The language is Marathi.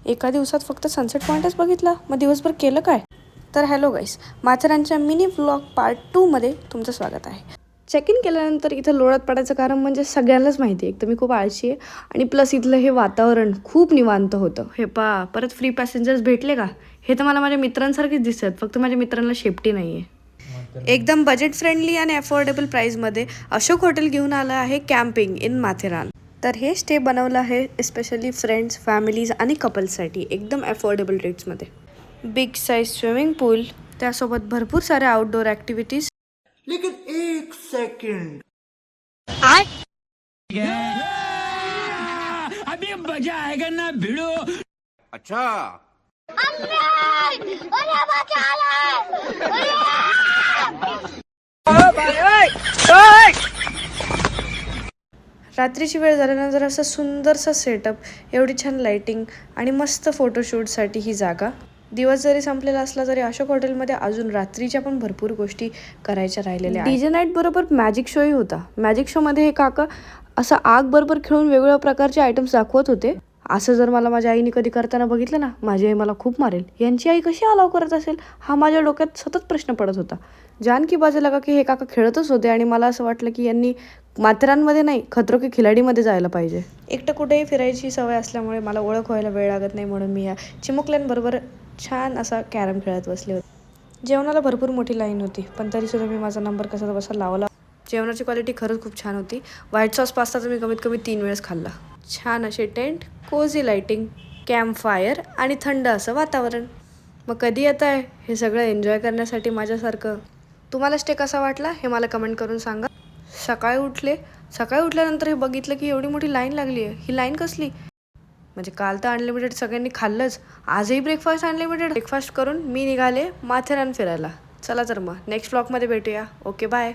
एका दिवसात फक्त सनसेट पॉईंटच बघितला, मग दिवसभर केलं काय? तर हॅलो गाईस, माथेरानच्या मिनी व्लॉग पार्ट 2 मध्ये तुमचं स्वागत आहे. चेक इन केल्यानंतर इथं लोळत पडायचं कारण म्हणजे सगळ्यांनाच माहिती आहे, एक तर मी खूप आळशी आहे आणि प्लस इथलं हे वातावरण खूप निवांत होतं. हे परत फ्री पॅसेंजर्स भेटले का? हे तर मला माझ्या मित्रांसारखेच दिसतात, फक्त माझ्या मित्रांना शेफ्टी नाही आहे. एकदम बजेट फ्रेंडली आणि अफोर्डेबल प्राईसमध्ये अशोक हॉटेल घेऊन आलं आहे कॅम्पिंग इन माथेरान. तर हे स्टे बनवलं आहे स्पेशली फ्रेंड्स, फॅमिलीज आणि कपल्ससाठी एकदम अफोर्डेबल रेट्समध्ये. बिग साईज स्विमिंग पूल, त्यासोबत भरपूर साऱ्या आउटडोर ॲक्टिव्हिटीज. लेकिन एक सेकंड, अभी मजा आएगा ना भिड़ो. अच्छा रात्रीची वेळ झाल्यानंतर असं सुंदरसा सेटअप, एवढी छान लाइटिंग आणि मस्त फोटोशूटसाठी ही जागा. दिवस जरी संपलेला असला तरी अशोक हॉटेलमध्ये अजून रात्रीच्या पण भरपूर गोष्टी करायच्या राहिलेल्या. डीजे नाईट बरोबर मॅजिक शोही होता. मॅजिक शोमध्ये हे काका असं आग बरोबर खेळून वेगवेगळ्या प्रकारचे आयटम्स दाखवत होते. असं जर मला माझ्या आईने कधी करताना बघितलं ना, माझी आई मला खूप मारेल. यांची आई कशी अलाव करत असेल हा माझ्या डोक्यात सतत प्रश्न पडत होता. जानकी बाजूला का की हे काका खेळतच होते आणि मला असं वाटलं की यांनी माथेरानमध्ये नाही, खतरो के खिलाडीमध्ये जायला पाहिजे. एकटं कुठेही फिरायची सवय असल्यामुळे मला ओळख व्हायला वेळ लागत नाही, म्हणून मी या चिमुकल्यांबरोबर छान असा कॅरम खेळत बसले होते. जेवणाला भरपूर मोठी लाईन होती, पण तरीसुद्धा मी माझा नंबर कसा बसा लावला. जेवणाची क्वालिटी खरंच खूप छान होती. व्हाईट सॉस पास्ता तर मी कमीत कमी 3 वेळेस खाल्ला. छान असे tent, cosy lighting, camp fire आणि थंड असं वातावरण. मग कधी येत आहे हे सगळं एन्जॉय करण्यासाठी माझ्यासारखं? तुम्हाला स्टे कसा वाटला हे मला कमेंट करून सांगा. सकाळी उठल्यानंतर हे बघितलं की एवढी मोठी लाईन लागली आहे. ही लाईन कसली? म्हणजे काल तर अनलिमिटेड सगळ्यांनी खाल्लंच, आजही ब्रेकफास्ट अनलिमिटेड. ब्रेकफास्ट करून मी निघाले माथेरान फिरायला. चला तर मग नेक्स्ट व्लॉगमध्ये भेटूया. Okay, bye.